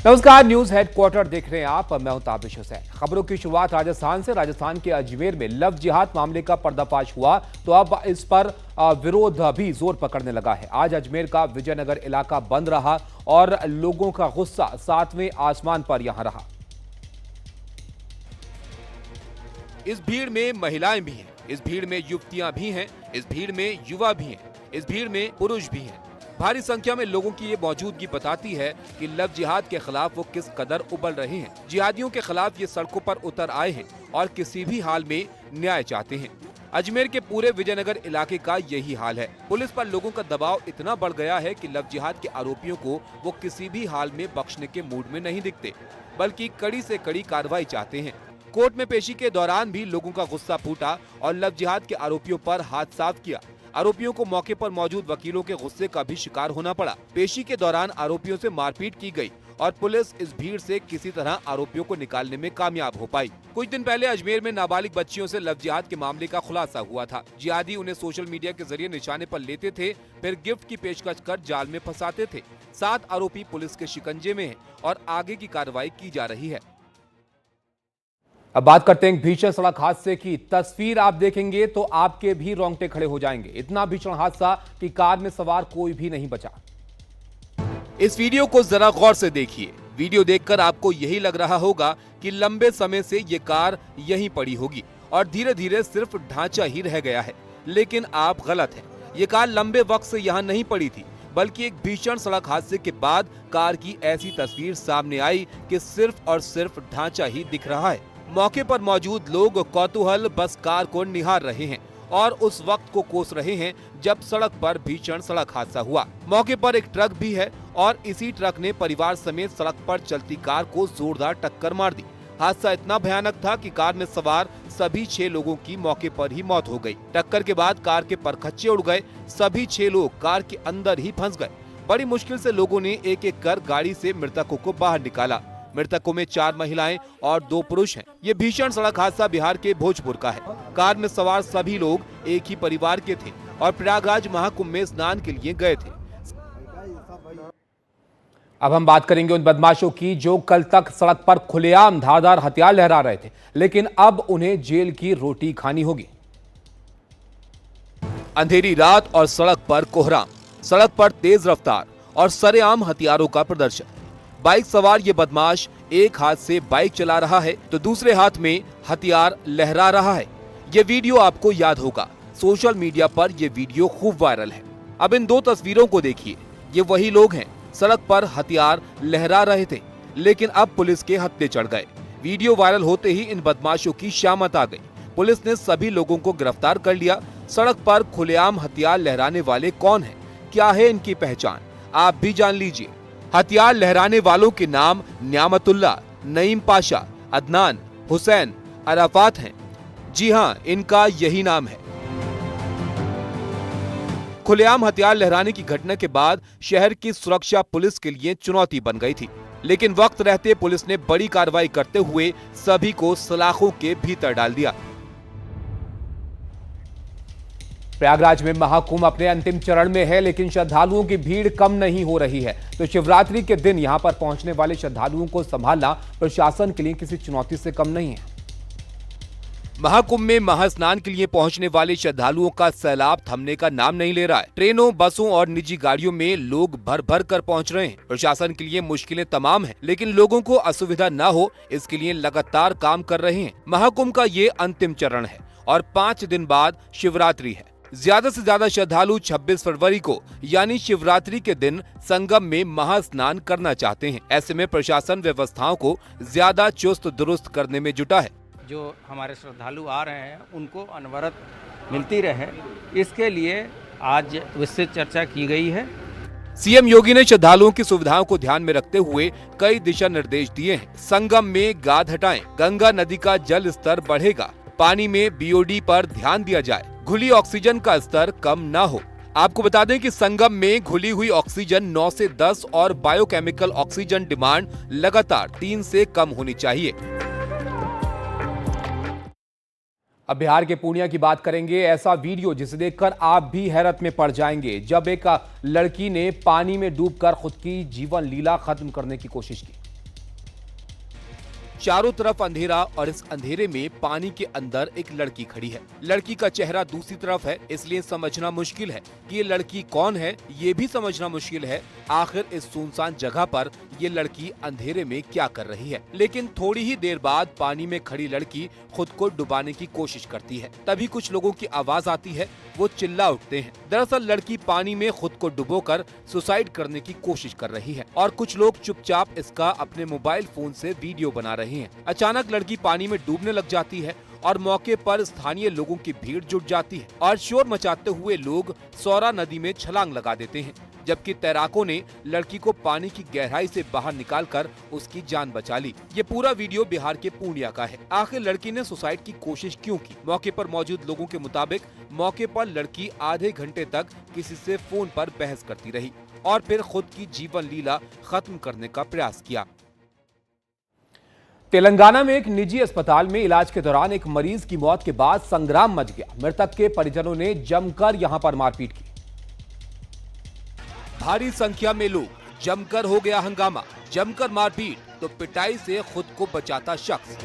नमस्कार, news headquarter देख रहे हैं आप। मैं हूं ताबिश हुसैन। खबरों की शुरुआत राजस्थान से। राजस्थान के अजमेर में लव जिहाद मामले का पर्दाफाश हुआ तो अब इस पर विरोध भी जोर पकड़ने लगा है। आज अजमेर का विजयनगर इलाका बंद रहा और लोगों का गुस्सा 7वें आसमान पर यहां रहा। इस भीड़ में महिलाएं भी हैं, इस भीड़ में युवतियां भी हैं, इस भीड़ में युवा भी हैं, इस भीड़ में पुरुष भी हैं। भारी संख्या में लोगों की ये मौजूदगी बताती है कि लव जिहाद के खिलाफ वो किस कदर उबल रहे हैं। जिहादियों के खिलाफ ये सड़कों पर उतर आए हैं और किसी भी हाल में न्याय चाहते हैं। अजमेर के पूरे विजयनगर इलाके का यही हाल है। पुलिस पर लोगों का दबाव इतना बढ़ गया है कि लव जिहाद के आरोपियों को वो किसी भी हाल में बख्शने के मूड में नहीं दिखते, बल्कि कड़ी से कड़ी कार्रवाई चाहते हैं। कोर्ट में पेशी के दौरान भी लोगों का गुस्सा फूटा और लव जिहाद के आरोपियों पर हाथ साफ किया। आरोपियों को मौके पर मौजूद वकीलों के गुस्से का भी शिकार होना पड़ा। पेशी के दौरान आरोपियों से मारपीट की गई और पुलिस इस भीड़ से किसी तरह आरोपियों को निकालने में कामयाब हो पाई। कुछ दिन पहले अजमेर में नाबालिग बच्चियों से लव जिहाद के मामले का खुलासा हुआ था। जिहादी उन्हें सोशल मीडिया के जरिए निशाने पर लेते थे, फिर गिफ्ट की पेशकश कर जाल में फंसाते थे। 7 आरोपी पुलिस के शिकंजे में हैं और आगे की कार्रवाई की जा रही है। अब बात करते हैं भीषण सड़क हादसे की। तस्वीर आप देखेंगे तो आपके भी रोंगटे खड़े हो जाएंगे। इतना भीषण हादसा कि कार में सवार कोई भी नहीं बचा। इस वीडियो को जरा गौर से देखिए। वीडियो देखकर आपको यही लग रहा होगा कि लंबे समय से ये कार यहीं पड़ी होगी और धीरे धीरे सिर्फ ढांचा ही रह गया है, लेकिन आप गलत हैं। ये कार लंबे वक्त से यहाँ नहीं पड़ी थी, बल्कि एक भीषण सड़क हादसे के बाद कार की ऐसी तस्वीर सामने आई कि सिर्फ और सिर्फ ढांचा ही दिख रहा है। मौके पर मौजूद लोग कौतूहल बस कार को निहार रहे हैं और उस वक्त को कोस रहे हैं जब सड़क पर भीषण सड़क हादसा हुआ। मौके पर एक ट्रक भी है और इसी ट्रक ने परिवार समेत सड़क पर चलती कार को जोरदार टक्कर मार दी। हादसा इतना भयानक था कि कार में सवार सभी 6 लोगों की मौके पर ही मौत हो गई। टक्कर के बाद कार के परखच्चे उड़ गए। सभी 6 लोग कार के अंदर ही फंस गए। बड़ी मुश्किल से लोगों ने एक एक कर गाड़ी से मृतकों को बाहर निकाला। मृतकों में 4 महिलाएं और 2 पुरुष हैं। ये भीषण सड़क हादसा बिहार के भोजपुर का है। कार में सवार सभी लोग एक ही परिवार के थे और प्रयागराज महाकुंभ में स्नान के लिए गए थे। अब हम बात करेंगे उन बदमाशों की जो कल तक सड़क पर खुलेआम धारदार हथियार लहरा रहे थे, लेकिन अब उन्हें जेल की रोटी खानी होगी। अंधेरी रात और सड़क पर कोहराम, सड़क पर तेज रफ्तार और सरेआम हथियारों का प्रदर्शन। बाइक सवार ये बदमाश एक हाथ से बाइक चला रहा है तो दूसरे हाथ में हथियार लहरा रहा है। ये वीडियो आपको याद होगा, सोशल मीडिया पर ये वीडियो खूब वायरल है। अब इन 2 तस्वीरों को देखिए। ये वही लोग हैं, सड़क पर हथियार लहरा रहे थे, लेकिन अब पुलिस के हत्थे चढ़ गए। वीडियो वायरल होते ही इन बदमाशों की शामत आ गई। पुलिस ने सभी लोगों को गिरफ्तार कर लिया। सड़क पर खुलेआम हथियार लहराने वाले कौन है, क्या है इनकी पहचान, आप भी जान लीजिए। हथियार लहराने वालों के नाम न्यामतुल्ला, नईम पाशा, अदनान, हुसैन, अराफात हैं। जी हाँ, इनका यही नाम है। खुलेआम हथियार लहराने की घटना के बाद शहर की सुरक्षा पुलिस के लिए चुनौती बन गई थी, लेकिन वक्त रहते पुलिस ने बड़ी कार्रवाई करते हुए सभी को सलाखों के भीतर डाल दिया। प्रयागराज में महाकुंभ अपने अंतिम चरण में है, लेकिन श्रद्धालुओं की भीड़ कम नहीं हो रही है। तो शिवरात्रि के दिन यहां पर पहुंचने वाले श्रद्धालुओं को संभालना प्रशासन के लिए किसी चुनौती से कम नहीं है। महाकुंभ में महास्नान के लिए पहुंचने वाले श्रद्धालुओं का सैलाब थमने का नाम नहीं ले रहा है। ट्रेनों, बसों और निजी गाड़ियों में लोग भर भर कर पहुंच रहे हैं। प्रशासन के लिए मुश्किलें तमाम हैं, लेकिन लोगों को असुविधा न हो इसके लिए लगातार काम कर रहे हैं। महाकुंभ का ये अंतिम चरण है और 5 दिन बाद शिवरात्रि है। ज्यादा से ज्यादा श्रद्धालु 26 फरवरी को यानी शिवरात्रि के दिन संगम में महास्नान करना चाहते हैं। ऐसे में प्रशासन व्यवस्थाओं को ज्यादा चुस्त दुरुस्त करने में जुटा है। जो हमारे श्रद्धालु आ रहे हैं उनको अनवरत मिलती रहे, इसके लिए आज विस्तृत चर्चा की गई है। सीएम योगी ने श्रद्धालुओं की सुविधाओं को ध्यान में रखते हुए कई दिशा निर्देश दिए हैं। संगम में गाद हटाएं, गंगा नदी का जल स्तर बढ़ेगा, पानी में बीओडी पर ध्यान दिया जाए, घुली ऑक्सीजन का स्तर कम न हो। आपको बता दें कि संगम में घुली हुई ऑक्सीजन 9 से 10 और बायोकेमिकल ऑक्सीजन डिमांड लगातार 3 से कम होनी चाहिए। अब बिहार के पूर्णिया की बात करेंगे। ऐसा वीडियो जिसे देखकर आप भी हैरत में पड़ जाएंगे, जब एक लड़की ने पानी में डूबकर खुद की जीवन लीला खत्म करने की कोशिश की। चारों तरफ अंधेरा और इस अंधेरे में पानी के अंदर एक लड़की खड़ी है। लड़की का चेहरा दूसरी तरफ है, इसलिए समझना मुश्किल है कि ये लड़की कौन है। ये भी समझना मुश्किल है आखिर इस सुनसान जगह पर ये लड़की अंधेरे में क्या कर रही है। लेकिन थोड़ी ही देर बाद पानी में खड़ी लड़की खुद को डुबाने की कोशिश करती है। तभी कुछ लोगों की आवाज आती है, वो चिल्ला उठते हैं। दरअसल लड़की पानी में खुद को डुबोकर सुसाइड करने की कोशिश कर रही है और कुछ लोग चुपचाप इसका अपने मोबाइल फोन से वीडियो बना रहे हैं। अचानक लड़की पानी में डूबने लग जाती है और मौके पर स्थानीय लोगों की भीड़ जुट जाती है और शोर मचाते हुए लोग सौरा नदी में छलांग लगा देते हैं, जबकि तैराकों ने लड़की को पानी की गहराई से बाहर निकालकर उसकी जान बचा ली। ये पूरा वीडियो बिहार के पूर्णिया का है। आखिर लड़की ने सुसाइड की कोशिश क्यों की? मौके पर मौजूद लोगों के मुताबिक मौके पर लड़की आधे घंटे तक किसी से फोन पर बहस करती रही और फिर खुद की जीवन लीला खत्म करने का प्रयास किया। तेलंगाना में एक निजी अस्पताल में इलाज के दौरान एक मरीज की मौत के बाद संग्राम मच गया। मृतक के परिजनों ने जमकर यहां पर मारपीट की। भारी संख्या में लोग, जमकर हो गया हंगामा, जमकर मारपीट तो पिटाई से खुद को बचाता शख्स।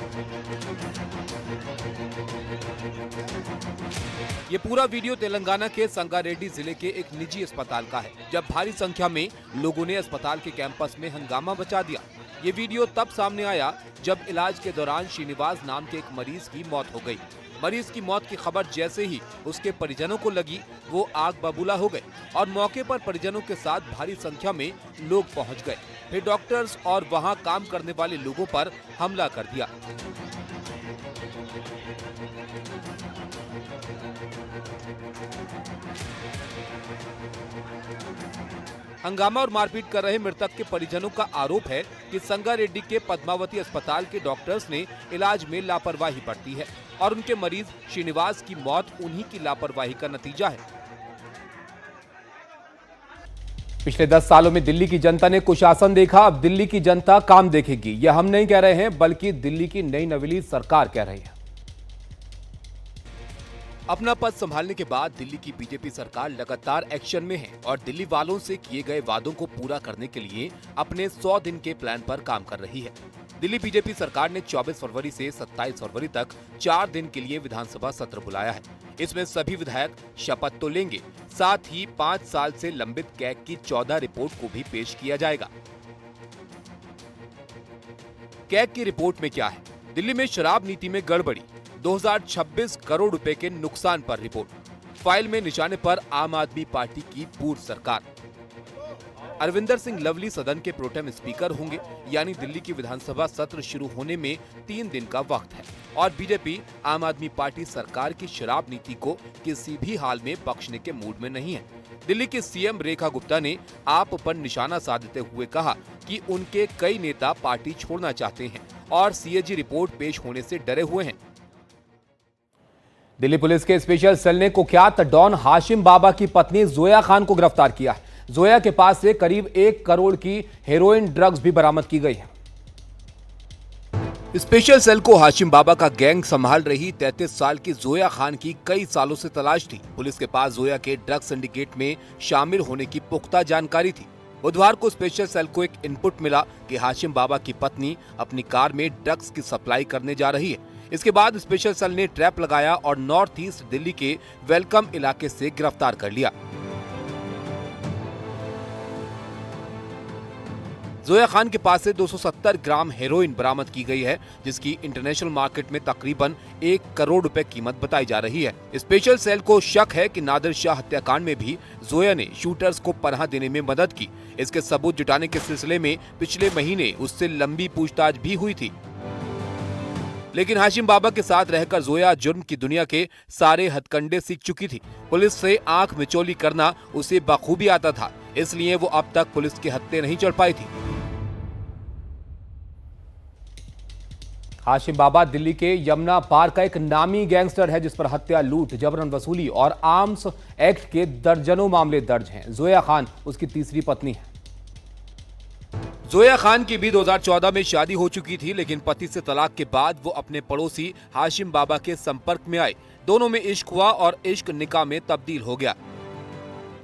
ये पूरा वीडियो तेलंगाना के संगारेड्डी जिले के एक निजी अस्पताल का है, जब भारी संख्या में लोगों ने अस्पताल के कैंपस में हंगामा मचा दिया। ये वीडियो तब सामने आया जब इलाज के दौरान श्रीनिवास नाम के एक मरीज की मौत हो गई। मरीज की मौत की खबर जैसे ही उसके परिजनों को लगी, वो आग बबूला हो गए और मौके पर परिजनों के साथ भारी संख्या में लोग पहुंच गए। फिर डॉक्टर्स और वहां काम करने वाले लोगों पर हमला कर दिया। हंगामा और मारपीट कर रहे मृतक के परिजनों का आरोप है कि संगारेड्डी के पद्मावती अस्पताल के डॉक्टर्स ने इलाज में लापरवाही बरती है और उनके मरीज श्रीनिवास की मौत उन्हीं की लापरवाही का नतीजा है। पिछले 10 सालों में दिल्ली की जनता ने कुशासन देखा, अब दिल्ली की जनता काम देखेगी। यह हम नहीं कह रहे हैं, बल्कि दिल्ली की नई नवेली सरकार कह रही है। अपना पद संभालने के बाद दिल्ली की बीजेपी सरकार लगातार एक्शन में है और दिल्ली वालों से किए गए वादों को पूरा करने के लिए अपने 100 दिन के प्लान पर काम कर रही है। दिल्ली बीजेपी सरकार ने 24 फरवरी से 27 फरवरी तक 4 दिन के लिए विधानसभा सत्र बुलाया है। इसमें सभी विधायक शपथ तो लेंगे, साथ ही 5 साल से लंबित कैग की 14 रिपोर्ट को भी पेश किया जाएगा। कैग की रिपोर्ट में क्या है? दिल्ली में शराब नीति में गड़बड़ी, 2026 करोड़ रुपए के नुकसान पर रिपोर्ट। फाइल में निशाने पर आम आदमी पार्टी की पूर्व सरकार। अरविंदर सिंह लवली सदन के प्रोटेम स्पीकर होंगे, यानी दिल्ली की विधानसभा सत्र शुरू होने में 3 दिन का वक्त है और बीजेपी आम आदमी पार्टी सरकार की शराब नीति को किसी भी हाल में बख्शने के मूड में नहीं है। दिल्ली की सीएम रेखा गुप्ता ने आप पर निशाना साधते हुए कहा कि उनके कई नेता पार्टी छोड़ना चाहते हैं और सीएजी रिपोर्ट पेश होने से डरे हुए हैं। दिल्ली पुलिस के स्पेशल सेल ने कुख्यात डॉन हाशिम बाबा की पत्नी जोया खान को गिरफ्तार किया है। जोया के पास से करीब 1 करोड़ की हेरोइन ड्रग्स भी बरामद की गई है। स्पेशल सेल को हाशिम बाबा का गैंग संभाल रही 33 साल की जोया खान की कई सालों से तलाश थी। पुलिस के पास जोया के ड्रग्स सिंडिकेट में शामिल होने की पुख्ता जानकारी थी। बुधवार को स्पेशल सेल को एक इनपुट मिला कि हाशिम बाबा की पत्नी अपनी कार में ड्रग्स की सप्लाई करने जा रही है। इसके बाद स्पेशल सेल ने ट्रैप लगाया और नॉर्थ ईस्ट दिल्ली के वेलकम इलाके से गिरफ्तार कर लिया। जोया खान के पास से 270 ग्राम हेरोइन बरामद की गई है, जिसकी इंटरनेशनल मार्केट में तकरीबन 1 करोड़ रुपए कीमत बताई जा रही है। स्पेशल सेल को शक है कि नादिर शाह हत्याकांड में भी जोया ने शूटर्स को पनाह देने में मदद की। इसके सबूत जुटाने के सिलसिले में पिछले महीने उससे लंबी पूछताछ भी हुई थी। लेकिन हाशिम बाबा के साथ रहकर जोया जुर्म की दुनिया के सारे हथकंडे सीख चुकी थी। पुलिस से आंख मिचौली करना उसे बखूबी आता था, इसलिए वो अब तक पुलिस के हत्थे नहीं चढ़ पाई थी। हाशिम बाबा दिल्ली के यमुना पार का एक नामी गैंगस्टर है, जिस पर हत्या, लूट, जबरन वसूली और आर्म्स एक्ट के दर्जनों मामले दर्ज हैं। जोया खान उसकी तीसरी पत्नी है। जोया खान की भी 2014 में शादी हो चुकी थी, लेकिन पति से तलाक के बाद वो अपने पड़ोसी हाशिम बाबा के संपर्क में आए। दोनों में इश्क हुआ और इश्क निकाह में तब्दील हो गया।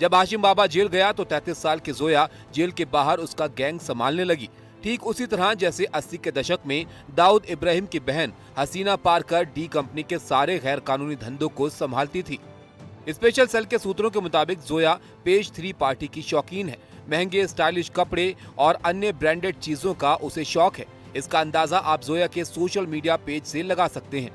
जब हाशिम बाबा जेल गया तो 33 साल की जोया जेल के बाहर उसका गैंग संभालने लगी, ठीक उसी तरह जैसे 80 के दशक में दाऊद इब्राहिम की बहन हसीना पारकर डी कंपनी के सारे गैर कानूनी धंधों को संभालती थी। स्पेशल सेल के सूत्रों के मुताबिक जोया पेज 3 पार्टी की शौकीन है। महंगे स्टाइलिश कपड़े और अन्य ब्रांडेड चीजों का उसे शौक है। इसका अंदाजा आप जोया के सोशल मीडिया पेज से लगा सकते हैं।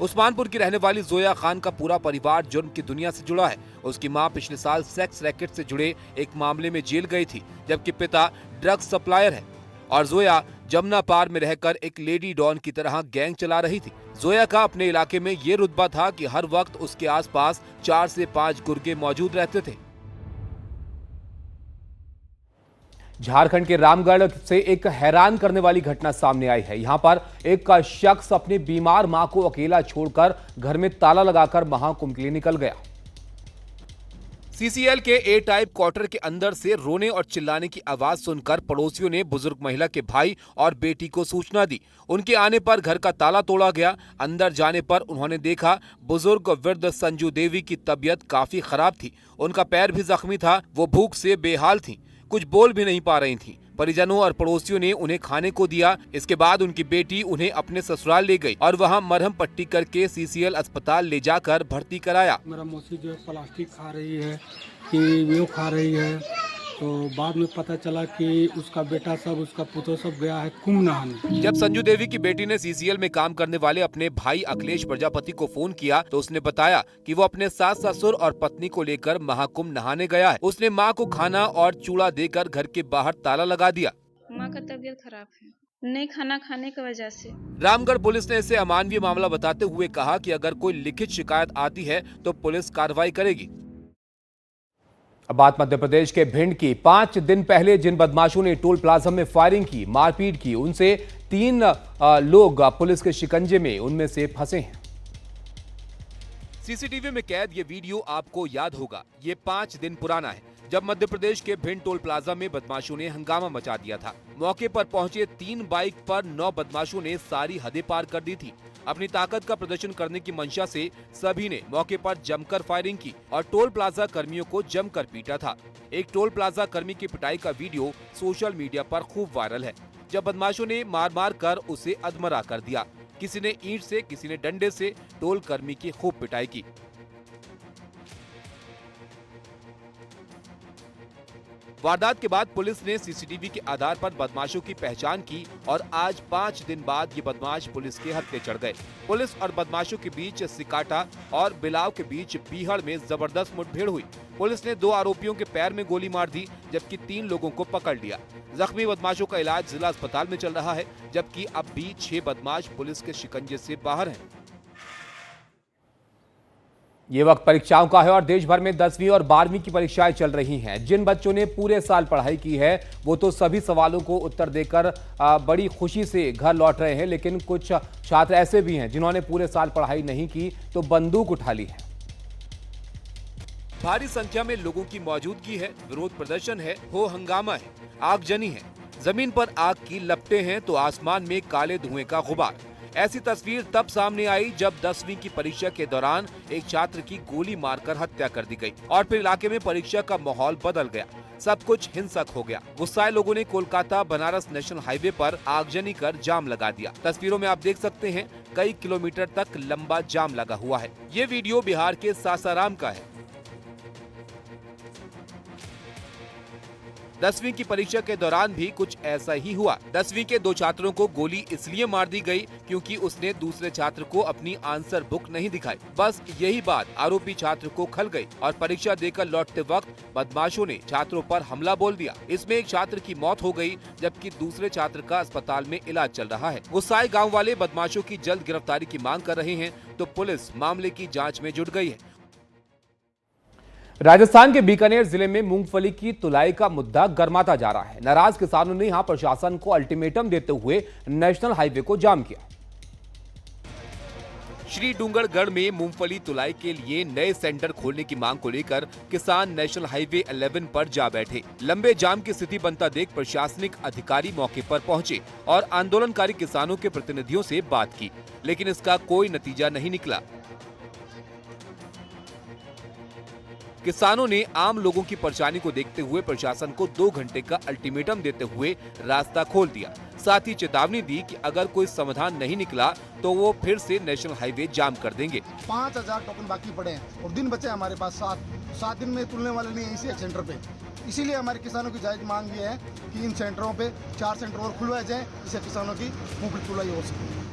उस्मानपुर की रहने वाली जोया खान का पूरा परिवार जुर्म की दुनिया से जुड़ा है। उसकी मां पिछले साल सेक्स रैकेट से जुड़े एक मामले में जेल गई थी, जबकि पिता ड्रग्स सप्लायर है और जोया जमुना पार में रहकर एक लेडी डॉन की तरह गैंग चला रही थी। जोया का अपने इलाके में ये रुतबा था कि हर वक्त उसके आसपास 4 से 5 गुर्गे मौजूद रहते थे। झारखंड के रामगढ़ से एक हैरान करने वाली घटना सामने आई है। यहां पर एक शख्स अपनी बीमार मां को अकेला छोड़कर घर में ताला लगाकर महाकुंभ के लिए निकल गया। सीसीएल के ए टाइप क्वार्टर के अंदर से रोने और चिल्लाने की आवाज सुनकर पड़ोसियों ने बुजुर्ग महिला के भाई और बेटी को सूचना दी। उनके आने पर घर का ताला तोड़ा गया। अंदर जाने पर उन्होंने देखा बुजुर्ग वृद्ध संजू देवी की तबीयत काफी खराब थी। उनका पैर भी जख्मी था। वो भूख से बेहाल थी, कुछ बोल भी नहीं पा रही थी। परिजनों और पड़ोसियों ने उन्हें खाने को दिया। इसके बाद उनकी बेटी उन्हें अपने ससुराल ले गई और वहां मरहम पट्टी करके सीसीएल अस्पताल ले जाकर भर्ती कराया। मेरा मौसी जो है प्लास्टिक खा रही है कि वो खा रही है, तो बाद में पता चला कि उसका बेटा सब उसका पुत्र सब गया है कुंभ नहाने। जब संजू देवी की बेटी ने सीसीएल में काम करने वाले अपने भाई अखिलेश प्रजापति को फोन किया तो उसने बताया कि वो अपने सास ससुर और पत्नी को लेकर महाकुंभ नहाने गया है। उसने मां को खाना और चूड़ा देकर घर के बाहर ताला लगा दिया। माँ का तबीयत खराब है, नहीं खाना खाने की वजह से। रामगढ़ पुलिस ने इसे अमानवीय मामला बताते हुए कहा कि अगर कोई लिखित शिकायत आती है तो पुलिस कार्रवाई करेगी। अब बात मध्य प्रदेश के भिंड की। 5 दिन पहले जिन बदमाशों ने टोल प्लाजा में फायरिंग की, मारपीट की, उनसे 3 लोग पुलिस के शिकंजे में उनमें से फंसे हैं। सीसीटीवी में कैद ये वीडियो आपको याद होगा। ये 5 दिन पुराना है, जब मध्य प्रदेश के भिंड टोल प्लाजा में बदमाशों ने हंगामा मचा दिया था। मौके पर पहुंचे 3 बाइक पर 9 बदमाशों ने सारी हदें पार कर दी थी। अपनी ताकत का प्रदर्शन करने की मंशा से सभी ने मौके पर जमकर फायरिंग की और टोल प्लाजा कर्मियों को जमकर पीटा था। एक टोल प्लाजा कर्मी की पिटाई का वीडियो सोशल मीडिया पर खूब वायरल है, जब बदमाशों ने मार मार कर उसे अधमरा कर दिया। किसी ने ईंट से, किसी ने डंडे से टोल कर्मी की खूब पिटाई की। वारदात के बाद पुलिस ने सीसीटीवी के आधार पर बदमाशों की पहचान की और आज 5 दिन बाद ये बदमाश पुलिस के हत्थे चढ़ गए। पुलिस और बदमाशों के बीच सिकाटा और बिलाव के बीच बीहड़ में जबरदस्त मुठभेड़ हुई। पुलिस ने 2 आरोपियों के पैर में गोली मार दी, जबकि 3 लोगों को पकड़ लिया। जख्मी बदमाशों का इलाज जिला अस्पताल में चल रहा है, जबकि अब भी 6 बदमाश पुलिस के शिकंजे से बाहर हैं। ये वक्त परीक्षाओं का है और देश भर में 10वीं और 12वीं की परीक्षाएं चल रही हैं। जिन बच्चों ने पूरे साल पढ़ाई की है वो तो सभी सवालों को उत्तर देकर बड़ी खुशी से घर लौट रहे हैं, लेकिन कुछ छात्र ऐसे भी हैं जिन्होंने पूरे साल पढ़ाई नहीं की तो बंदूक उठा ली है। भारी संख्या में लोगों की मौजूदगी है, विरोध प्रदर्शन है, हो हंगामा है, आगजनी है, जमीन पर आग की लपटें हैं तो आसमान में काले धुएं का गुबार। ऐसी तस्वीर तब सामने आई जब 10वीं की परीक्षा के दौरान एक छात्र की गोली मारकर हत्या कर दी गई और फिर इलाके में परीक्षा का माहौल बदल गया। सब कुछ हिंसक हो गया। गुस्साए लोगों ने कोलकाता बनारस नेशनल हाईवे पर आगजनी कर जाम लगा दिया। तस्वीरों में आप देख सकते हैं कई किलोमीटर तक लंबा जाम लगा हुआ है। ये वीडियो बिहार के सासाराम का है। 10वीं की परीक्षा के दौरान भी कुछ ऐसा ही हुआ। 10वीं के 2 छात्रों को गोली इसलिए मार दी गई क्योंकि उसने दूसरे छात्र को अपनी आंसर बुक नहीं दिखाई। बस यही बात आरोपी छात्र को खल गई और परीक्षा देकर लौटते वक्त बदमाशों ने छात्रों पर हमला बोल दिया। इसमें एक छात्र की मौत हो गई, जबकि दूसरे छात्र का अस्पताल में इलाज चल रहा है। गुस्साए गाँव वाले बदमाशों की जल्द गिरफ्तारी की मांग कर रहे हैं तो पुलिस मामले की जाँच में जुट गई है। राजस्थान के बीकानेर जिले में मूंगफली की तुलाई का मुद्दा गर्माता जा रहा है। नाराज किसानों ने यहां प्रशासन को अल्टीमेटम देते हुए नेशनल हाईवे को जाम किया। श्री डूंगरगढ़ में मूंगफली तुलाई के लिए नए सेंटर खोलने की मांग को लेकर किसान नेशनल हाईवे 11 पर जा बैठे। लंबे जाम की स्थिति बनता देख प्रशासनिक अधिकारी मौके पर पहुंचे और आंदोलनकारी किसानों के प्रतिनिधियों से बात की, लेकिन इसका कोई नतीजा नहीं निकला। किसानों ने आम लोगों की परेशानी को देखते हुए प्रशासन को 2 घंटे का अल्टीमेटम देते हुए रास्ता खोल दिया। साथ ही चेतावनी दी कि अगर कोई समाधान नहीं निकला तो वो फिर से नेशनल हाईवे जाम कर देंगे। 5000 टोकन बाकी पड़े हैं और दिन बचे हमारे पास 7 दिन में तुलने वाले नहीं है इसी एक सेंटर पे। इसीलिए हमारे किसानों की जायज मांग ये है कि इन सेंटरों पे 4 सेंटर और खुलवाए जाएं, जिससे किसानों की मूंगफली तुलाई हो सके।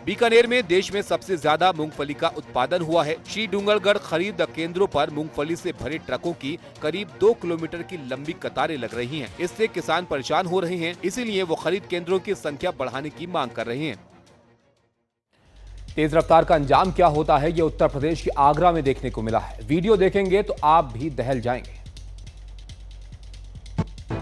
बीकानेर में देश में सबसे ज्यादा मूंगफली का उत्पादन हुआ है। श्री डूंगरगढ़ खरीद केंद्रों पर मूंगफली से भरे ट्रकों की करीब 2 किलोमीटर की लंबी कतारें लग रही हैं। इससे किसान परेशान हो रहे हैं, इसीलिए वो खरीद केंद्रों की संख्या बढ़ाने की मांग कर रहे हैं। तेज रफ्तार का अंजाम क्या होता है, ये उत्तर प्रदेश के आगरा में देखने को मिला है। वीडियो देखेंगे तो आप भी दहल जाएंगे।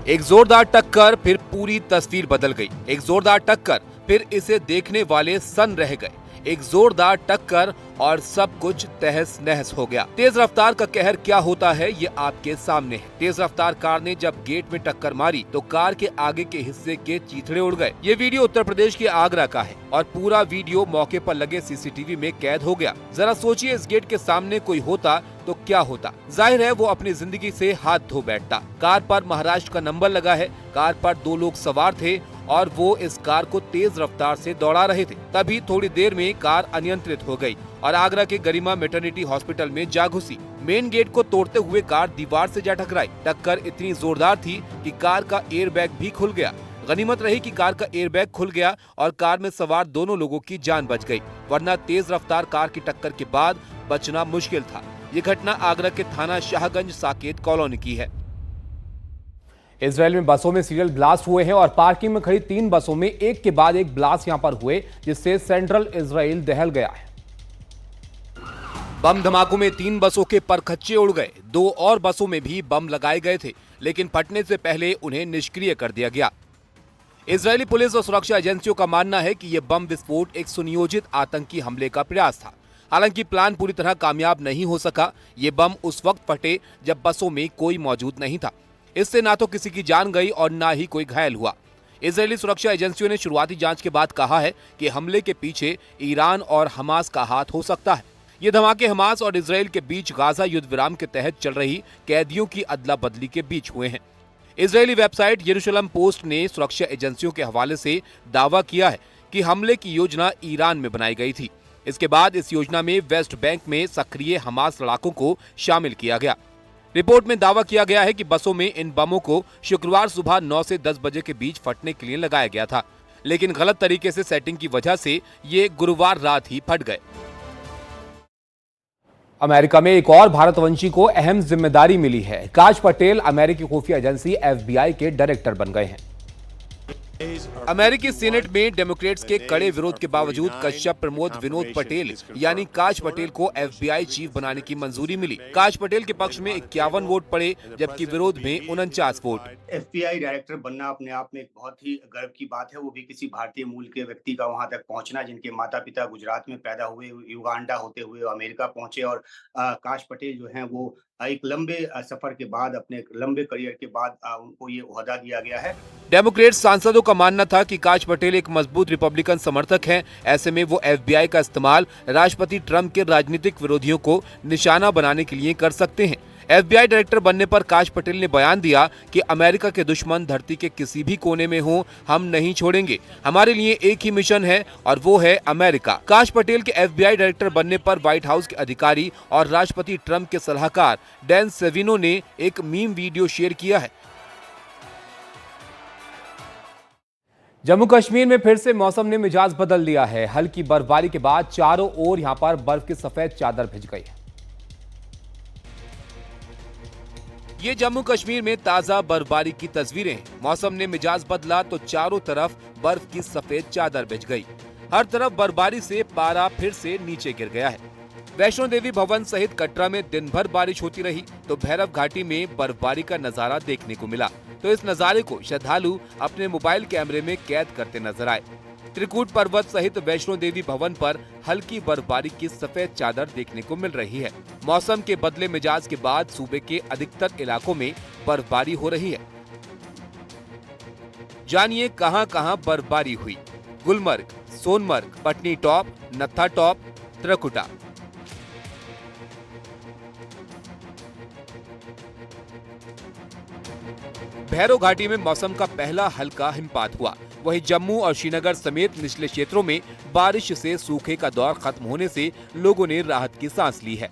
एक जोरदार टक्कर, फिर पूरी तस्वीर बदल गई। एक जोरदार टक्कर, फिर इसे देखने वाले सन्न रह गए। एक जोरदार टक्कर और सब कुछ तहस नहस हो गया। तेज रफ्तार का कहर क्या होता है ये आपके सामने है। तेज रफ्तार कार ने जब गेट में टक्कर मारी तो कार के आगे के हिस्से के चीथड़े उड़ गए। ये वीडियो उत्तर प्रदेश के आगरा का है और पूरा वीडियो मौके पर लगे सीसीटीवी में कैद हो गया। जरा सोचिए, इस गेट के सामने कोई होता तो क्या होता। जाहिर है वो अपनी जिंदगी से हाथ धो बैठता। कार पर महाराष्ट्र का नंबर लगा है। कार पर 2 लोग सवार थे और वो इस कार को तेज रफ्तार से दौड़ा रहे थे। तभी थोड़ी देर में कार अनियंत्रित हो गई और आगरा के गरिमा मैटरनिटी हॉस्पिटल में जा घुसी। मेन गेट को तोड़ते हुए कार दीवार से जा टकराई। टक्कर इतनी जोरदार थी कि कार का एयरबैग भी खुल गया। गनीमत रही कि कार का एयरबैग खुल गया और कार में सवार दोनों लोगों की जान बच गई, वरना तेज रफ्तार कार की टक्कर के बाद बचना मुश्किल था। ये घटना आगरा के थाना शाहगंज साकेत कॉलोनी की है। इजराइल में बसों में सीरियल ब्लास्ट हुए हैं और पार्किंग में खड़ी 3 बसों में एक के बाद एक ब्लास्ट यहां पर हुए, जिससे सेंट्रल इजराइल दहल गया है। बम धमाकों में 3 बसों के परखच्चे उड़ गए। 2 और बसों में भी बम लगाए गए थे, लेकिन फटने से पहले उन्हें निष्क्रिय कर दिया गया। इजरायली पुलिस और सुरक्षा एजेंसियों का मानना है कि यह बम विस्फोट एक सुनियोजित आतंकी हमले का प्रयास था। हालांकि प्लान पूरी तरह कामयाब नहीं हो सका। ये बम उस वक्त फटे जब बसों में कोई मौजूद नहीं था। इससे ना तो किसी की जान गई और ना ही कोई घायल हुआ। इजरायली सुरक्षा एजेंसियों ने शुरुआती जांच के बाद कहा है कि हमले के पीछे ईरान और हमास का हाथ हो सकता है। ये धमाके हमास और इजराइल के बीच गाजा युद्ध विराम के तहत चल रही कैदियों की अदला बदली के बीच हुए हैं। इजरायली वेबसाइट यरूशलेम पोस्ट ने सुरक्षा एजेंसियों के हवाले से दावा किया है कि हमले की योजना ईरान में बनाई गई थी। इसके बाद इस योजना में वेस्ट बैंक में सक्रिय हमास लड़ाकों को शामिल किया गया। रिपोर्ट में दावा किया गया है कि बसों में इन बमों को शुक्रवार सुबह 9 से 10 बजे के बीच फटने के लिए लगाया गया था, लेकिन गलत तरीके से सेटिंग की वजह से ये गुरुवार रात ही फट गए। अमेरिका में एक और भारतवंशी को अहम जिम्मेदारी मिली है। काश पटेल अमेरिकी खुफिया एजेंसी FBI के डायरेक्टर बन गए हैं। अमेरिकी सीनेट में डेमोक्रेट्स के कड़े विरोध के बावजूद कश्यप प्रमोद विनोद पटेल यानी काश पटेल को FBI चीफ बनाने की मंजूरी मिली। काश पटेल के पक्ष में 51 वोट पड़े, जबकि विरोध में 49 वोट। FBI डायरेक्टर बनना अपने आप में एक बहुत ही गर्व की बात है, वो भी किसी भारतीय मूल के व्यक्ति का वहां तक पहुंचना, जिनके माता पिता गुजरात में पैदा हुए, युगांडा होते हुए अमेरिका पहुंचे और काश पटेल जो हैं वो एक लंबे सफर के बाद, अपने लंबे करियर के बाद उनको ये ओहदा दिया गया है। डेमोक्रेट्स सांसदों का मानना था कि काश पटेल एक मजबूत रिपब्लिकन समर्थक हैं, ऐसे में वो FBI का इस्तेमाल राष्ट्रपति ट्रंप के राजनीतिक विरोधियों को निशाना बनाने के लिए कर सकते हैं। FBI डायरेक्टर बनने पर काश पटेल ने बयान दिया कि अमेरिका के दुश्मन धरती के किसी भी कोने में हो, हम नहीं छोड़ेंगे। हमारे लिए एक ही मिशन है और वो है अमेरिका। काश पटेल के FBI डायरेक्टर बनने पर व्हाइट हाउस के अधिकारी और राष्ट्रपति ट्रंप के सलाहकार डैन सेविनो ने एक मीम वीडियो शेयर किया है। जम्मू कश्मीर में फिर से मौसम ने मिजाज बदल लिया है। हल्की बर्फबारी के बाद चारों ओर यहां पर बर्फ की सफेद चादर भिज गई है। ये जम्मू कश्मीर में ताजा बर्फबारी की तस्वीरें हैं। मौसम ने मिजाज बदला तो चारों तरफ बर्फ की सफेद चादर बिछ गई। हर तरफ बर्फबारी से पारा फिर से नीचे गिर गया है। वैष्णो देवी भवन सहित कटरा में दिन भर बारिश होती रही तो भैरव घाटी में बर्फबारी का नजारा देखने को मिला। तो इस नजारे को श्रद्धालु अपने मोबाइल कैमरे में कैद करते नजर आए। त्रिकूट पर्वत सहित वैष्णो देवी भवन पर हल्की बर्फबारी की सफेद चादर देखने को मिल रही है। मौसम के बदले मिजाज के बाद सूबे के अधिकतर इलाकों में बर्फबारी हो रही है। जानिए कहां-कहां बर्फबारी हुई। Gulmarg, Sonmarg, Patnitop, Nathatop, Trikuta. भैरव घाटी में मौसम का पहला हल्का हिमपात हुआ। वहीं जम्मू और श्रीनगर समेत निचले क्षेत्रों में बारिश से सूखे का दौर खत्म होने से लोगों ने राहत की सांस ली है।